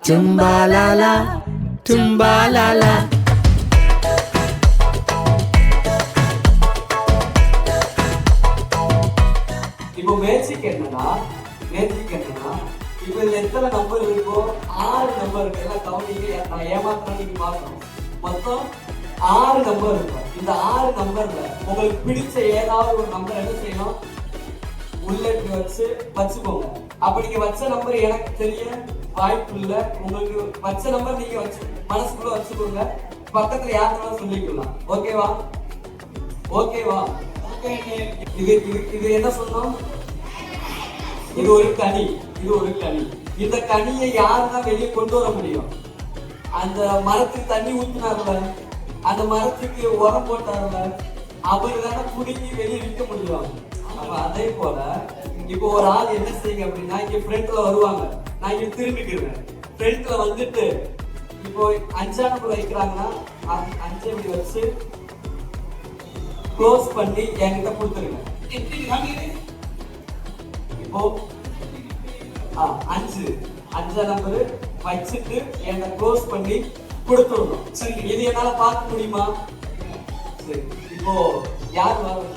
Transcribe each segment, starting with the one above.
tumbalala, tumbalala. இப்போ magic என்னன்னா இப்போ இதுல எத்தனை நம்பர் இருக்கோ 6 நம்பர் இருக்கு. எல்லாம் கவுண்டிங்க. நான் ஏமாத்துறேன் நீங்க பார்க்கணும். மொத்தம் 6 நம்பர் இருக்கும். இந்த 6 நம்பர்ல உங்களுக்கு பிடிச்ச ஏதாவது ஒரு நம்பர் என்ன செய்யணும், உள்ள வச்சுக்கோங்க. அப்ப நீங்க வச்ச நம்பர் எனக்கு தெரிய வாய்ப்பு இல்ல. உங்களுக்கு வச்ச நம்பர் நீங்க வச்சு மனசுக்குள்ள வச்சுக்கோங்க. பக்கத்துல யாருனாலும் சொல்லிக்கலாம். ஓகேவா? இது என்ன சொன்னோம்? இது ஒரு கனி. இந்த கனியை யாருதான் வெளியே கொண்டு வர முடியும்? அந்த மரத்துக்கு தண்ணி ஊத்தினார்ல, அந்த மரத்துக்கு உரம் போட்டார்ல, அவரு தானே புடுங்கி வெளியே விற்க முடியும். அதே போல இப்போ ஒரு ஆள் என்ன செய்யுங்க அப்படின்னா, இங்க ஃப்ரெண்ட்ல வருவாங்க. நான் இங்க திரும்பிக்கிறேன். ஃப்ரெண்ட்ல வந்துட்டு இப்போ 5ஆம் நம்பர் வைக்கிறாங்கன்னா 5 இப்படி வச்சு க்ளோஸ் பண்ணி என்கிட்ட கொடுத்துருங்க. இப்போ 5ஆம் நம்பர் வச்சுட்டு என்கிட்ட க்ளோஸ் பண்ணி கொடுத்துடணும். சரி, இது என்னால பார்க்க முடியுமா? சரி, இப்போ யார் வரும்?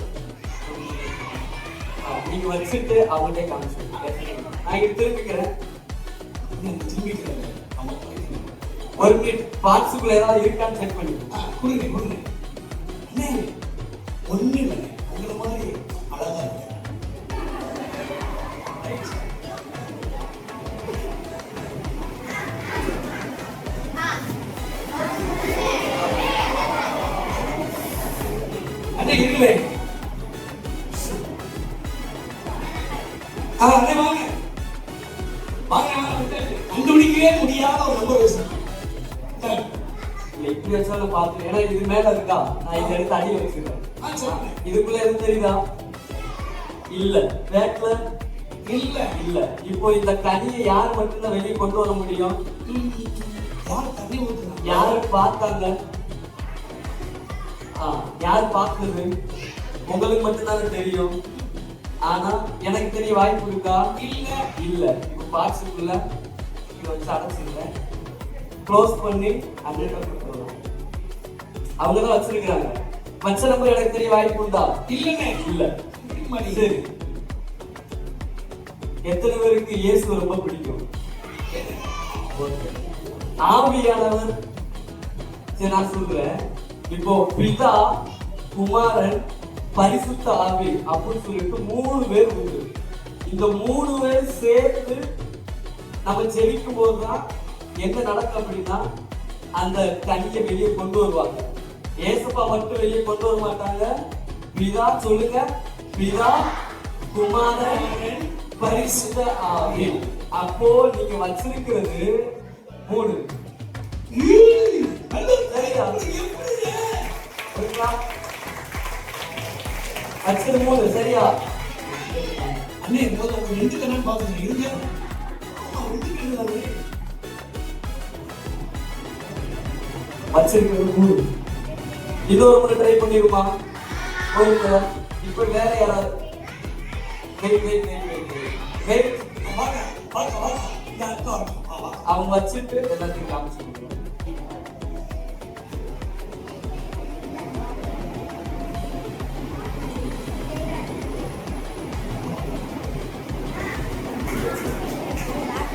நீங்க வச்சுட்டு அவங்கள்ட்ட காமிச்சு நான் இங்க திரும்பிக்கிறேன். ஒரு மினிட் பாக்ஸுக்குள்ள ஏதாவது இருக்கான்னு செக் பண்ணி கொடுங்க. ஒண்ணு இல்லை, உங்களை மாதிரி அழகா இருக்கு. அண்ணே இல்லை, அண்ணே வாங்க கண்டுபிடிக்கவே முடியாத ஒரு நம்பர் வயசு இப்படி வச்சாலும் பார்த்து. ஏன்னா இது மேல இருக்கா, நான் இதை எடுத்து அடி வச்சுக்கிறேன். இதுக்குள்ள எதுவும் தெரியுதா? இல்ல. பேக்ல இல்ல. இப்போ இந்த கனியை யார் மட்டும்தான் வெளியே கொண்டு வர முடியும்? யாரு பார்த்தாங்க? யார் பார்த்தது? உங்களுக்கு மட்டும்தானே தெரியும். ஆனா எனக்கு தெரிய வாய்ப்பு இருக்கா? இல்ல. இப்போ பாக்ஸுக்குள்ள இதை வச்சு அடைச்சிருக்கேன். க்ளோஸ் பண்ணி அவங்க தான் வச்சிருக்காங்க. மற்ற நம்பர் எனக்கு தெரிய வாய்ப்பு உண்டா? இல்ல. சரி, எத்தனை பேருக்கு இயேசு ரொம்ப பிடிக்கும்? ஆவியானவர். சரி, நான் சொல்றேன். இப்போ பிதா, குமாரன், பரிசுத்த ஆவி அப்படின்னு சொல்லிட்டு 3 பேர் உண்டு. இந்த 3 பேர் சேர்த்து நம்ம ஜெபிக்கும் போதுதான் என்ன நடக்கும் அப்படின்னா, அந்த கனியை வெளியே கொண்டு வருவாங்க. ஏசப்பா மட்டும் வெளியே கொண்டு வர மாட்டாங்க. பிதா சொல்லுங்க, பிதா, குமாரன், பரிசுத்த ஆவி. அப்போ நீங்க வச்சிருக்கிறது 3. வச்சது 3 சரியா? அண்ணே ஒரு 2 கண்ணு பாத்துங்க இருங்க. வச்சிருக்கிறது 3. இன்னொரு முறை ட்ரை பண்ணிருமா? இப்ப வேற யாராவது அவங்க வச்சுட்டு எல்லாத்தையும் காமிச்சு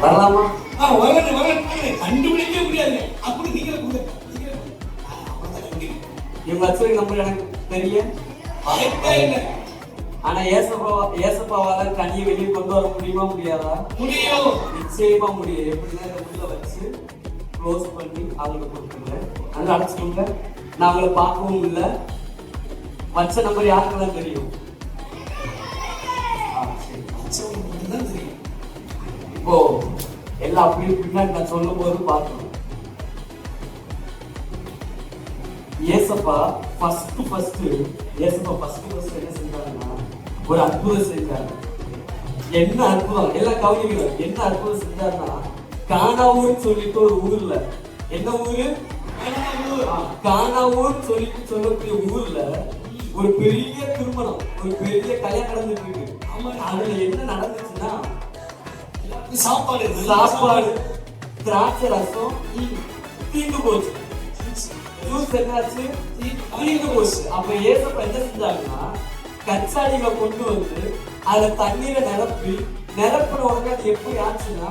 வரலாமா? கண்டுபிடிக்க முடியாது. அப்படி நீங்க இவங்க வச்சிருக்க நம்பர் எனக்கு தெரியும். ஆனா ஏசப்பாவால கனியை வெளியே கொண்டு வர முடியுமா முடியாதா? முடியும், நிச்சயமா முடியும். எப்படின்னா உள்ள வச்சு க்ளோஸ் பண்ணி அவங்களுக்கு கொடுத்துருங்க. அங்க அடைச்சிக்கோங்க. நான் அவங்களை பார்க்கவும் இல்லை. வச்ச நம்பர் யாருக்கெல்லாம் தெரியும்? இப்போ எல்லாம் அப்படியே பின்னாடி நான் சொல்லும் போது பார்க்கணும். ஏசப்பா ஃபர்ஸ்ட் என்ன செஞ்சாருன்னா ஒரு அற்புதம் செஞ்சாரு. என்ன அற்புதம்? எல்லாம் கவனிக்கணும். என்ன அற்புதம் செஞ்சாருன்னா, கானாவூர் சொல்லிட்டு ஒரு ஊர்ல, என்ன ஊரு? கானாவூர் சொல்லிட்டு சொல்லக்கூடிய ஊர்ல ஒரு பெரிய திருமணம், ஒரு பெரிய கல்யாணம் நடந்துட்டு இருக்கு. அதுல என்ன நடந்துச்சுன்னா, சாப்பாடு திராட்சை ரசம் தீர்ந்து போச்சு. ஜூஸ் என்னாச்சு? தீர்ந்து போச்சு. அப்ப ஏசப்பா என்ன செஞ்சாங்கன்னா கச்சாடிகளை கொண்டு வந்து அதை தண்ணீரை நிரப்பின உடனே அது எப்படி ஆச்சுன்னா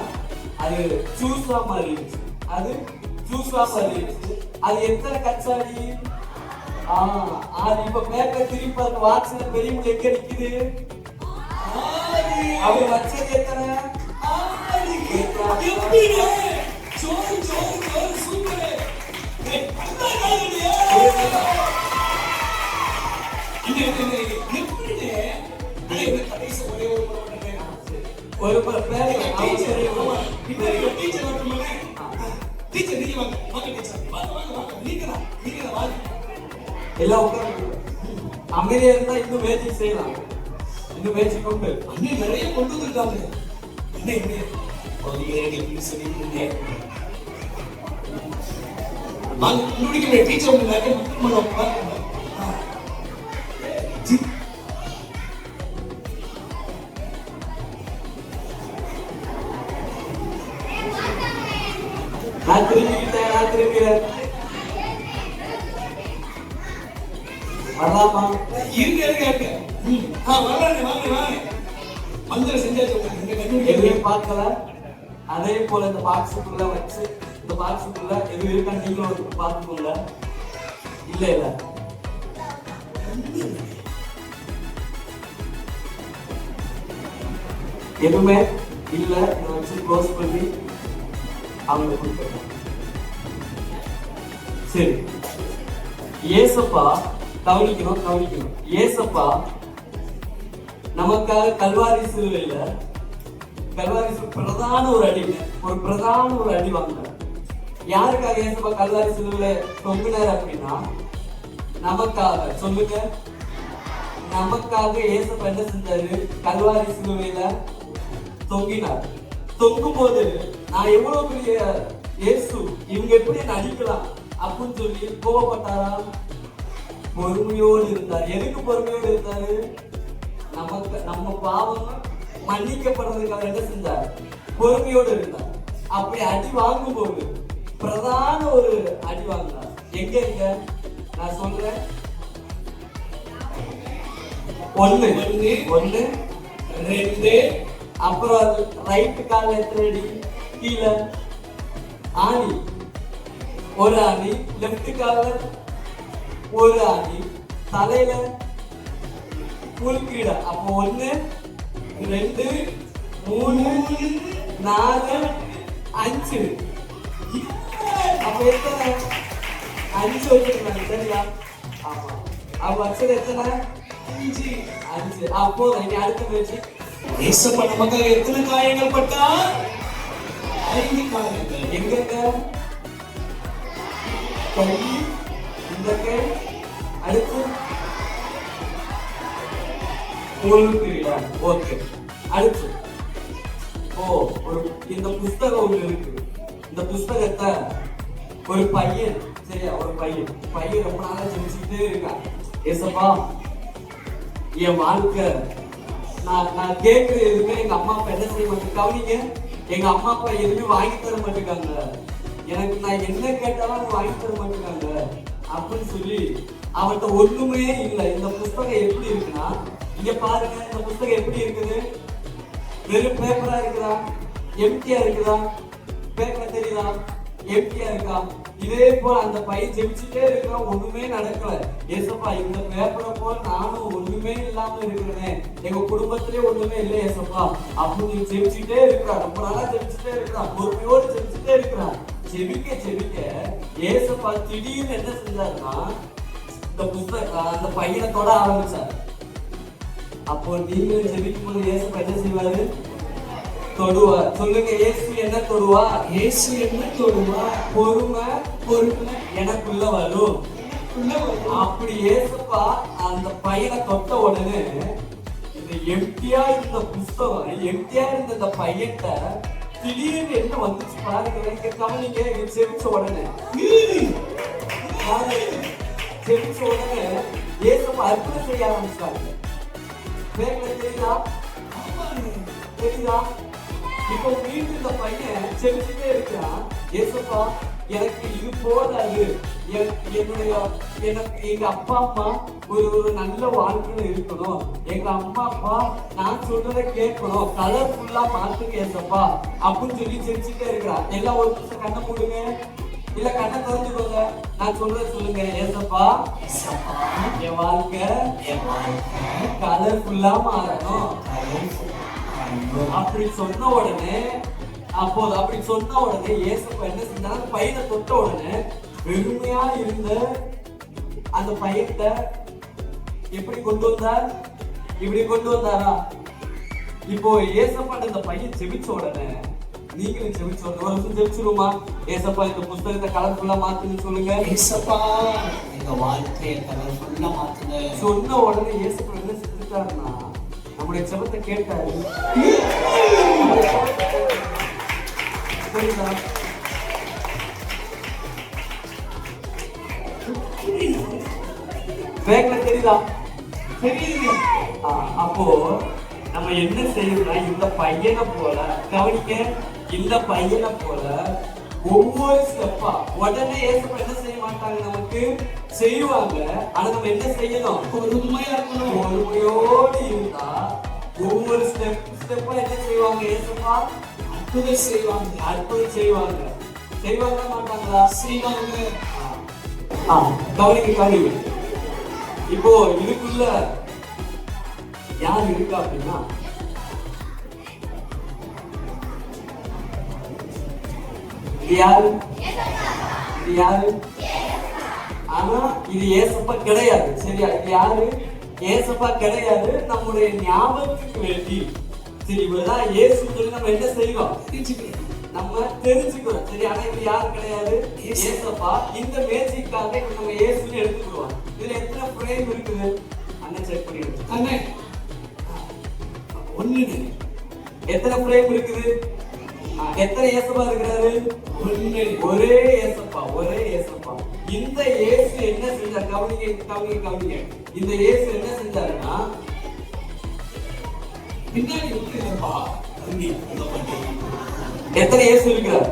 அது ஜூஸா மாறிடுச்சு. அது ஜூஸா மாறிடுச்சு. அது எத்தனை கச்சாடி? அது இப்ப மேற்க திருப்பி அந்த வாட்ஸ்ல பெரிய முடி எங்க நிக்குது? அவர் வச்சது எத்தனை? ஒரு எல்லாம் அமைதியா இருந்தா இன்னும் முயற்சி செய்யலாம். இன்னும் முயற்சி கொண்டு அண்ணன் நிறைய கொண்டு வந்துருக்காங்க. நான் திரும்பிக்கிறேன். வரலாமா? எதுவும் பார்க்கல. அதே போல இந்த பாக்ஸுக்குள்ள வச்சு இந்த பாக்ஸுக்குள்ள எது இருக்கான்னு நீங்களும் பார்த்துக்கோங்க. இல்ல எதுவுமே இல்ல. இதை வச்சு க்ளோஸ் பண்ணி அவங்க கொடுத்துருக்காங்க. சரி, ஏசப்பா கவனிக்கணும். ஏசப்பா நமக்காக கல்வாரி சிலுவையில பிரதான ஒரு அடி வாங்கினார். யாருக்காக ஏசப்பா கல்வாரி சிலுவையில தொங்கினார் அப்படின்னா நமக்காக. சொல்லுங்க, நமக்காக ஏசப்பா என்ன செஞ்சாரு? கல்வாரி சிலுவையில தொங்கினார். தொங்கும் போது நான் எவ்வளவு பெரிய இயேசு, இவங்க எப்படி நடிக்கலாம் அப்படின்னு சொல்லி கோபப்பட்டாரா? பொறுமையோடு இருந்தார். எதுக்கு பொறுமையோடு இருந்தாரு? நம்ம பாவம் மன்னிக்கப்படுறதுக்காக என்ன செஞ்சார்? பொறுமையோடு இருந்தார். அப்படி அடி வாங்கும் போது பிரதான ஒரு அடி வாங்கினார். எங்க நான் சொல்றேன். ஒண்ணு 2 அப்புறம் ரைட் கால எத்தனை அடி? கீழே ஆணி ஒரு ஆணி, லெப்ட் கால ஒரு ஆணி, தலையில முழுக்கீட. அப்போ 1 2 3 4 5. அப்ப எத்தனை? 5 வச்சிருக்காங்க. சரியா? ஆமா. அப்ப வச்சது எத்தனை? 5. அப்போ இனி அடுத்த முயற்சி. ஏசப்பா நமக்காக எத்தனை காயங்கள் பட்டா? 5 காயங்கள். எங்க? கை, இந்த கை, அடுத்து ஓகே. அடுத்து ஒரு இந்த புஸ்தகம் ஒண்ணு இருக்கு. இந்த புஸ்தகத்தை ஒரு பையன், சரியா, ஒரு பையன் ரொம்ப நாளா ஜெபிச்சுட்டே இருக்கான். ஏசப்பா, என் வாழ்க்கை நான் கேட்கிற எதுவுமே எங்க அம்மா அப்பா என்ன செய்ய மாட்டேங்க. கவனிங்க, எங்க அம்மா அப்பா எதுவுமே வாங்கி தர மாட்டேங்காங்க. எனக்கு நான் என்ன கேட்டாலும் வாங்கி தர மாட்டேங்காங்க அப்படின்னு சொல்லி அவன்கிட்ட ஒண்ணுமே இல்லை. இந்த புஸ்தகம் எப்படி இருக்குன்னா, இங்க பாருங்க, இந்த புஸ்தகம் எப்படி இருக்குது? வெறும் பேப்பரா இருக்குதா? எம்டியா இருக்குதா? பேப்பர் தெரியுதா? எம்டியா இருக்கா? இதே போல அந்த பையன் ஜெபிச்சுட்டே இருக்கிறான். ஒண்ணுமே நடக்கல. ஏசப்பா, இந்த பேப்பரை போல நானும் ஒண்ணுமே இல்லாம இருக்கிறேன், எங்க குடும்பத்திலே ஒண்ணுமே இல்லை ஏசப்பா அப்படின்னு ஜெபிச்சுட்டே இருக்கிறான். ரொம்ப நாளா ஜெபிச்சுட்டே இருக்கிறான். பொறுமையோடு ஜெபிச்சுட்டே இருக்கிறான். ஜெபிக்க ஏசப்பா திடீர்னு என்ன செஞ்சாருன்னா, இந்த புஸ்தகம் அந்த பையனை தொட ஆரம்பிச்சார். அப்போ நீங்க ஜெபிக்கும் போது ஏசப்பா என்ன செய்வாரு? தொடுவார். சொல்லுங்க, இயேசு என்ன தொடுவார்? இயேசு என்ன தொடுவார்? பொறுமை எனக்குள்ள வரும். அப்படி ஏசப்பா அந்த பையனை தொட்ட உடனே இந்த எம்டியா இருந்த புஸ்தகம், எம்டியா இருந்த இந்த பையன்கிட்ட திடீர்னு என்ன வந்துச்சு பாருங்க. கவனிங்க, செவிச்ச உடனே ஏசப்பா அற்புதம் செய்ய ஆரம்பிச்சாங்க. தெரியுதா? இப்போ மீண்டும் இந்த பையன் செலுத்திட்டே இருக்கிறான். ஏசப்பா எனக்கு இது போதாது, எனக்கு எங்க அப்பா அம்மா ஒரு நல்ல வாழ்க்கையில இருக்கணும், எங்க அம்மா அப்பா நான் சொல்றதை கேட்கணும், கலர்ஃபுல்லா மாத்துங்க ஏசப்பா அப்படின்னு சொல்லி செலுத்திட்டே இருக்கிறான். எல்லாம் ஒரு நிமிஷம் கண்ணை மூடுங்க, இல்ல கண்ணை திறந்துக்கோங்க, நான் சொல்றத சொல்லுங்க. ஏசப்பா என் வாழ்க்கை கலர்ஃபுல்லா மாறணும் அப்படி சொன்ன உடனே அப்படி சொன்ன உடனே ஏசப்பா என்ன செஞ்சாங்க, அந்த பையனை தொட்ட உடனே வெறுமையா இருந்த அந்த பையத்தை எப்படி கொண்டு வந்தார்? இப்படி கொண்டு வந்தாரா? இப்போ ஏசப்பா இந்த பையன் செபிச்ச உடனே நீங்களும் செபிச்ச உடனே ஒரு நிமிஷம் செபிச்சிருமா? ஏசப்பா இந்த புத்தகத்தை கலர்ஃபுல்லா மாத்துன்னு சொல்லுங்க. ஏசப்பா எங்க வாழ்க்கையை கலர்ஃபுல்லா மாத்துங்க சொன்ன உடனே ஏசப்பா என்ன செஞ்சுட்டாருன்னா நம்முடைய செபத்தை கேட்டாரு. புரியுதா? பேக்ல தெரியுதா? தெரியுது. அப்போ நம்ம என்ன செய்யணும்னா இந்த பையனை போல கவனிக்க, இந்த பையனை போல ஒவ்வொரு ஸ்டெப்பா உடனே ஏசப்பா என்ன செய்ய மாட்டாங்க, நமக்கு செய்வாங்க. ஆனா நம்ம என்ன செய்யணும்? பொறுமையா இருக்கணும். பொறுமையோடு இருந்தா ஒவ்வொரு ஸ்டெப்பா என்ன செய்வாங்க? ஏசப்பா அற்புதம் செய்வாங்க. அற்புதம் செய்வாங்க. செய்வாங்க மாட்டாங்களா? செய்வாங்க. கவனிக்க. இப்போ இதுக்குள்ள யார் இருக்கா அப்படின்னா யாரு? ஆனா இது ஏசப்பா கிடையாது. சரியா? இது யாரு? ஏசப்பா கிடையாது. நம்முடைய ஞாபகத்துக்கு வேண்டி சரி இவர்தான் ஏசு சொல்லி நம்ம என்ன செய்வோம்? நம்ம தெரிஞ்சுக்கிறோம். சரி, ஆனா இது யாரு கிடையாது? ஏசப்பா. இந்த மேஜிக்காக நம்ம ஏசுன்னு எடுத்துக்கிறோம். இதுல எத்தனை ஃப்ரேம் இருக்குது அண்ணன் செக் பண்ணிடுங்க. அண்ணன் ஒண்ணு. எத்தனை ஃப்ரேம் இருக்குது? எத்தனை ஏசப்பா இருக்கிறாரு? ஒரே ஏசப்பா. ஒரே ஏசப்பா. இந்த இயேசு என்ன செஞ்சார்? கவனிங்க. இந்த இயேசு என்ன செஞ்சாருன்னா பின்னாடி எத்தனை இயேசு இருக்கிறார்?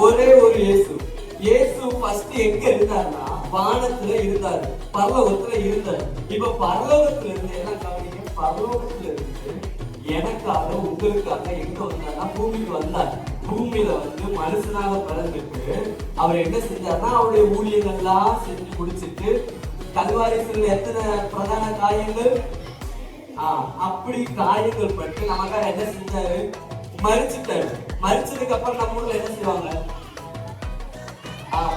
ஒரே ஒரு இயேசு. இயேசு ஃபர்ஸ்ட் எங்க இருந்தார்னா வானத்துல இருந்தாரு, பரலோகத்துல இருந்தாரு. இப்ப பரலோகத்துல இருந்து என்ன கவனிங்க, பரலோகத்துல இருந்து எனக்காக உங்களுக்காக எங்க வந்தாருன்னா பூமிக்கு வந்தார். பூமியில வந்து மனுஷனாக பிறந்துட்டு அவர் என்ன செஞ்சாருன்னா அவருடைய ஊழியங்கள்லாம் செஞ்சு முடிச்சுட்டு கல்வாரி சிலையில எத்தனை பிரதான காயங்கள், அப்படி காயங்கள் பட்டு நமக்காக என்ன செஞ்சாரு? மரிச்சுட்டாரு. மரிச்சதுக்கு அப்புறம் நம்ம ஊர்ல என்ன செய்வாங்க?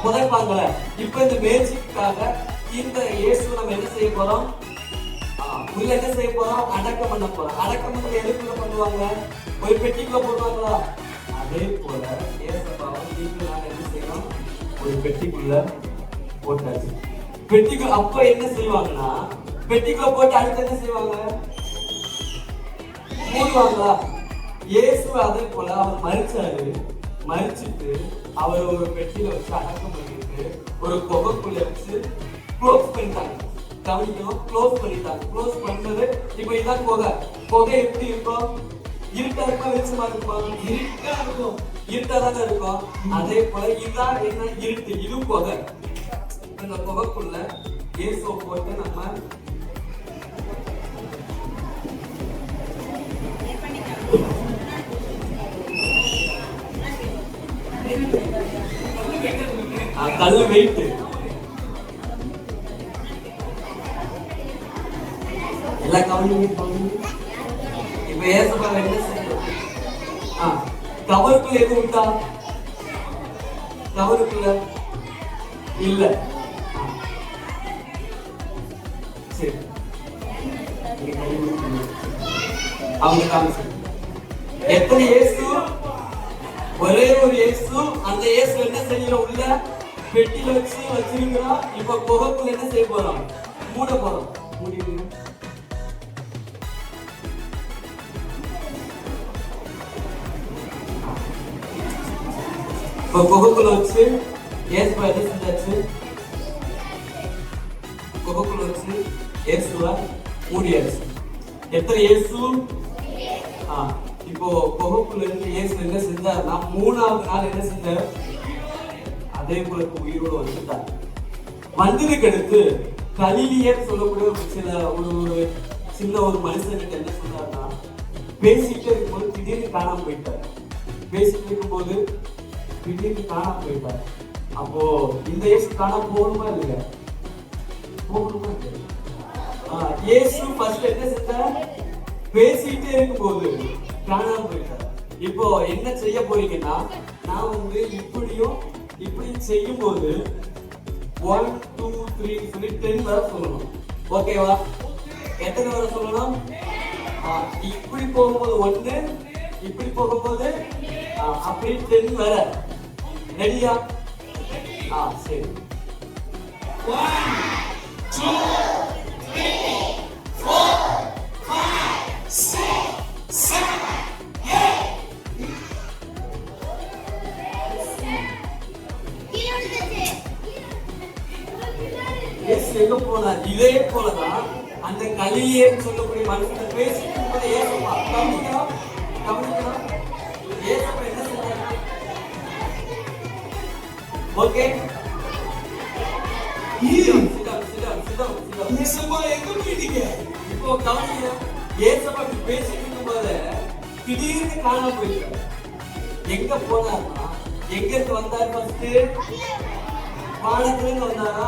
புதைப்பாங்கல. இப்ப இந்த மேஜிக்காக இந்த இயேசு நம்ம என்ன செய்ய போறோம்? உள்ள என்ன செய்ய போறோம்? அடக்கம் பண்ண போறோம். அடக்கம் பண்ண எதுக்குள்ள பண்ணுவாங்க? ஒரு பெட்டிக்குள்ள போடுவாங்களா? அதே போல ஏசப்பாவை நீங்களும் நாங்க என்ன செய்யணும்? ஒரு பெட்டிக்குள்ள போட்டாச்சு. பெட்டிக்கு அப்ப என்ன செய்வாங்கன்னா பெட்டிக்குள்ள போட்டு அடுத்து என்ன செய்வாங்க? மூடுவாங்களா? இயேசு அதே போல அவர் மரிச்சாரு. மரிச்சிட்டு அவர் ஒரு பெட்டியில வச்சு அடக்கம் பண்ணிட்டு ஒரு குகைக்குள்ள வச்சு க்ளோஸ் பண்ணிட்டாங்க. கவனிக்கணும், க்ளோஸ் பண்ணிட்டாங்க. க்ளோஸ் பண்ணது இப்ப இதான் குகை. குகை எப்படி இருக்கும்? இருட்டா இருக்குமா வெளிச்சமா இருக்குமா? இருட்டா இருக்கும். இருட்டா தானே இருக்கும். அதே போல இதுதான் என்ன? இருட்டு. இது குகை. இந்த குகைக்குள்ள இயேசு போட்டு நம்ம கல்லு வெயிட் எல்லாம் கவனிங்க. இப்ப ஏசப்பா என்ன செய்யணும்? கவருக்குள்ள எது உண்டா? கவருக்குள்ள இல்ல. சரி, அவங்க காமிச்சு எத்தனை இயேசு? ஒரே ஒரு இயேசு. அந்த இயேசு என்ன செய்யறோம்? உள்ள பெட்டியில வச்சிருக்கிறோம். இப்ப குகைக்குள்ள என்ன செய்ய போறோம்? மூட போறோம். மூடிடுங்க. இப்ப குகைக்குள்ள வச்சு இயேசுவா என்ன செஞ்சாச்சு? குகைக்குள்ள வச்சு இயேசுவா மூடியாச்சு. எத்தனை இயேசு? இப்போ புகைக்குள்ள இருந்து இயேசு என்ன செஞ்சாருன்னா 3வது நாள் என்ன செஞ்சாரு? அதே போல உயிரோடு வந்துட்டார். வந்ததுக்கு அடுத்து கலிலியர் சொல்லக்கூடிய ஒரு சின்ன ஒரு மனுஷன்கிட்ட என்ன சொன்னார்னா, பேசிட்டு இருக்கும்போது திடீர்னு காணாம போயிட்டார். பேசிட்டு இருக்கும்போது திடீர்னு காணாம போயிட்டார். அப்போ இந்த இயேசு காணாம போகணுமா இல்லையா? போகணுமா இல்லையா? இயேசு ஃபர்ஸ்ட் என்ன செஞ்சார்? பேசிட்டே இருக்கும்போது காணாம போயிட்டார். இப்போ என்ன செய்ய போறீங்கன்னா, நான் இப்படி செய்யும் போது 1 2 3 சொல்லி 10 வரை சொல்லணும். ஓகேவா? எத்தனை வரை சொல்லணும்? இப்படி போகும்போது 1, இப்படி போகும்போது அப்படி 10 வரை. ரெடியா? சரி. 1 2 3 4 5 6 7 8. இயேசு எங்க போனார்? இதே போலதான் அந்த கலிலியேன்னு சொல்லக்கூடிய மனுஷன் பேசிட்டு இருக்கும்போது ஏசப்பா கவனிக்கணும். ஏசப்பா என்ன செஞ்சாரு? ஓகே, இயேசுவா எங்க போயிட்டீங்க? இப்போ கவனிங்க. ஏசப்பா பேசிட்டு இருக்கும்போது திடீர்னு காணாம போயிட்டாரு. எங்க போனார்னா, எங்க இருந்து வந்தார்? ஃபர்ஸ்ட் வானத்துல இருந்து வந்தாரா?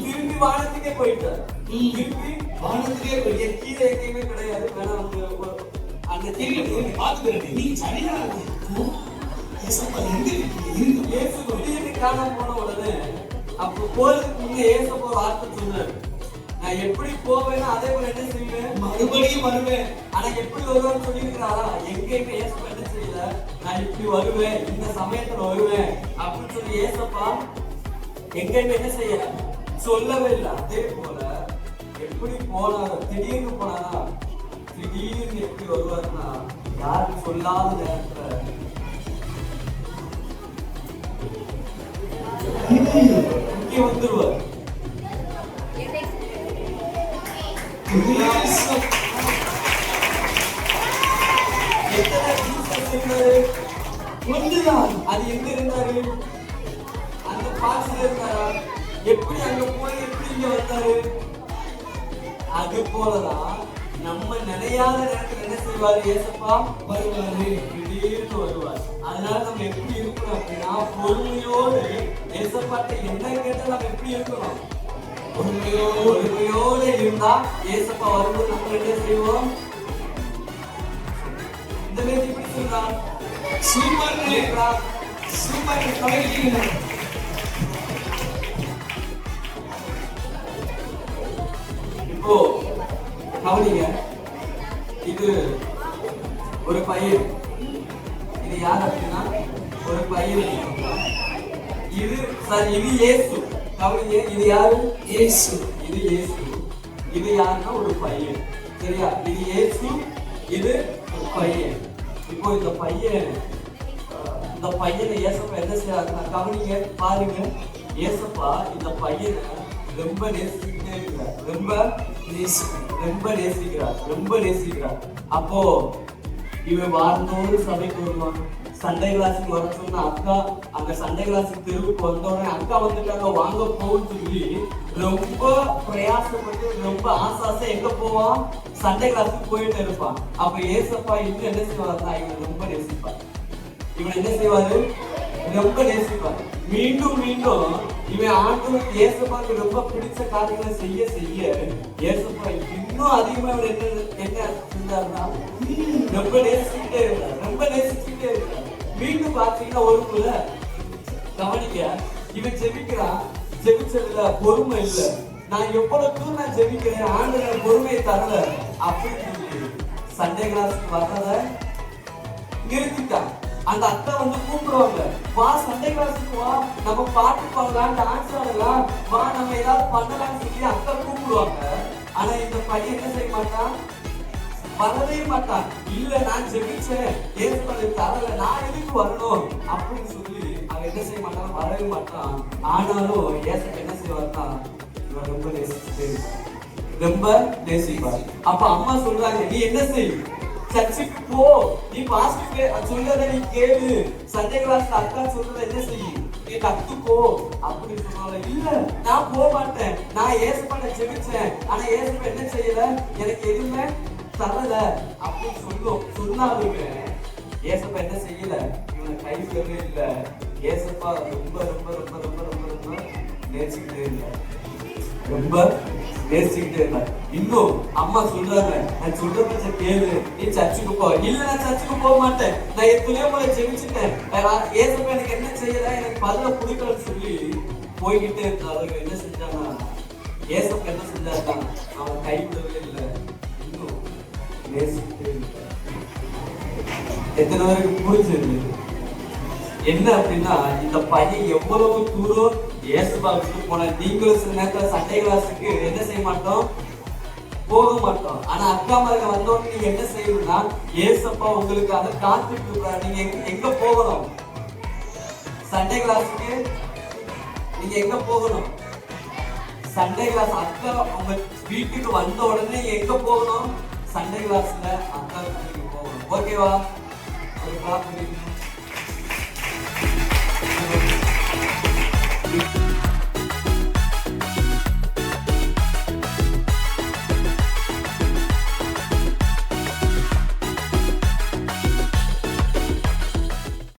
திரும்பி வானத்துக்கே போயிட்டார். திரும்பி வானத்துக்கே போய் கீழே எங்கேயுமே கிடையாது. வேணா அந்த திரும்பி பாத்துக்கிறேன். நீ சரியா இயேசுவா எங்க இருக்கீங்க? இயேசு திடீர்னு காணாம போன உடனே அப்ப போறதுக்கு முன்னே ஏசப்பா வார்த்தை சொன்னார், நான் எப்படி போவேன்னா அதே போல என்ன செய்வேன்? மறுபடியும் வருவேன். ஆனா எப்படி வருவேன்னு சொல்லியிருக்கிறாரா? எங்கேயுமே ஏசப்பா என்ன செய்யல, நான் இப்படி வருவேன், இந்த சமயத்துல வருவேன் அப்படின்னு சொல்லி ஏசப்பா எங்கேயுமே என்ன செய்யல, சொல்லவே இல்லை. அதே போல எப்படி போனாரோ, திடீர்னு போனாரா, திடீர்னு எப்படி வருவாருன்னா யாரும் சொல்லாத நேரத்துல இங்கே வந்துருவார். ஒன்றுதான். அது எங்க இருந்தாரு? அந்த பாக்ஸ்ல இருந்தாரா? எப்படி அங்க போய் எப்படி இங்க வந்தாரு? அது போலதான் நம்ம நினையாத நேரத்தில் என்ன செய்வாரு? ஏசப்பா வருவாரு, திடீர்னு வருவார். அதனால நம்ம எப்படி இருக்கணும் அப்படின்னா, பொறுமையோடு ஏசப்பாட்ட என்ன கேட்டா நம்ம எப்படி இருக்கணும்? பொறுமையோடு இருந்தா ஏசப்பா வரும்போது நம்ம என்ன செய்வோம்? இந்த மாதிரி இப்படி சொல்றா, சூப்பர் சூப்பர் கவனிக்கிறீங்க. இப்போ கவனிங்க. இது ஒரு பையன். இது யார் அப்படின்னா ஒரு பையன். இது இயேசு. கவனிங்க, இது யாரு? இயேசு. இது இயேசு. இது யாருன்னா ஒரு பையன். சரியா? இது இயேசு, இது ஒரு பையன். இப்போ இந்த பையனை ஏசப்பா என்ன செய்யறாருன்னா, கவனிங்க, பாருங்க. ஏசப்பா இந்த பையனை ரொம்ப நேசிக்கிட்டே இருக்கிறார். ரொம்ப நேசிக்கிறார். அப்போ இவன் வாரந்தோடு சபைக்கு வருவான். சண்டை கிளாஸுக்கு வர சொன்ன அக்கா அங்க சண்டை கிளாஸுக்கு தெருவுக்கு வந்தோடனே அக்கா வந்துட்டாங்க, வாங்க போன்னு சொல்லி ரொம்ப பிரயாசப்பட்டு ரொம்ப ஆசாசை எங்க போவான்? சண்டை கிளாஸுக்கு போயிட்டு இருப்பான். அப்ப ஏசப்பா இன்னும் என்ன செய்வாருன்னா, இவன் ரொம்ப நேசிப்பார். இவன் என்ன செய்வாரு? ரொம்ப நேசிப்பார். மீண்டும் இவன் ஆண்டவருக்கு ஏசப்பாக்கு ரொம்ப பிடிச்ச காரியங்களை செய்ய ஏசப்பா இன்னும் அதிகமா இவர் என்ன செஞ்சாருன்னா, ரொம்ப நேசிச்சுட்டே இருந்தார். மீண்டும் பாத்தீங்கன்னா ஒரு புள்ள, கவனிக்க, இவன் ஜெபிச்சதுல பொறுமை இல்ல. நான் எவ்வளவு தூரம் நான் ஜெபிக்கிறேன், ஆண்டவர் பொறுமையை தரல அப்படின்னு சொல்லி சண்டே கிளாஸ்க்கு வர்றத நிறுத்திட்டான். அந்த அக்கா வந்து கூப்பிடுவாங்க, வா சண்டே கிளாஸுக்கு வா, நம்ம பாட்டு பாடலாம், டான்ஸ் ஆடலாம், வா நம்ம ஏதாவது பண்ணலாம்னு சொல்லி அக்கா கூப்பிடுவாங்க. ஆனா இந்த பையன் என்ன செய்ய மாட்டான்? வரவே மாட்டான். இல்ல நான் ஜெபிச்சேன், ஏற்பதை தரல, நான் எதுக்கு வரணும் அப்படின்னு சொல்லி அவன் என்ன செய்ய மாட்டான்? வரவே மாட்டான். ஆனாலும் ஏசப்பா என்ன செய்வார்னா, இவன் ரொம்ப நேசிப்பார். அப்ப அம்மா சொல்றாங்க, நீ என்ன செய்? சர்ச்சுக்கு போ, நீ பாஸ்டர் சொல்றத நீ கேளு, சண்டே கிளாஸ்ல அக்கா சொல்றத என்ன செய்யும் நீ கத்துக்கோ அப்படின்னு சொன்னால. இல்ல நான் போக மாட்டேன், நான் ஏசப்பாட்ட ஜெபிச்சேன், ஆனா ஏசப்பா என்ன செய்யல, எனக்கு எதுவுமே தரல அப்படின்னு சொன்னாலுமே ஏசப்பா என்ன செய்யல, இவனை கை சொல்லவே இல்ல. ஏசப்பா ரொம்ப ரொம்ப ரொம்ப ரொம்ப ரொம்ப ரொம்ப நேசிக்கிட்டே இல்லை, ரொம்ப நேசிக்கிட்டே இல்லை. இன்னும் அம்மா சொல்றாங்க, நான் சொல்ற பட்ச கேளு, நீ சர்ச்சுக்கு போ. இல்ல நான் சர்ச்சுக்கு போக மாட்டேன், நான் எத்தனையோ முறை ஜெபிச்சுட்டேன், ஏசப்பா எனக்கு என்ன செய்யல, எனக்கு பதில கொடுக்கலன்னு சொல்லி போய்கிட்டே இருந்தாலும் என்ன செஞ்சானா, ஏசப்பா என்ன செஞ்சாருன்னா அவன் கைவிடவே இல்லை, இன்னும் நேசிக்கிட்டே இல்லை. எத்தனை பேருக்கு புரிஞ்சது என்ன அப்படின்னா, இந்த பையன் எவ்வளவு தூரம் ஏசப்பா விட்டு போன. நீங்களும் சில நேரத்துல சண்டே கிளாஸுக்கு என்ன செய்ய மாட்டோம், போக மாட்டோம். ஆனா அக்கா மரங்க வந்தோன்னு நீங்க என்ன செய்யணும்னா, ஏசப்பா உங்களுக்காக காத்துட்டு இருக்காரு. நீங்க எங்க போகணும், சண்டே கிளாஸுக்கு நீங்க எங்க போகணும், சண்டே கிளாஸ் அக்கா உங்க வீட்டுக்கு வந்த உடனே எங்க போகணும், சண்டே கிளாஸ்ல அக்கா வீட்டுக்கு போகணும். ஓகேவா? ஒரு கிளாஸ் பண்ணிக்கணும்.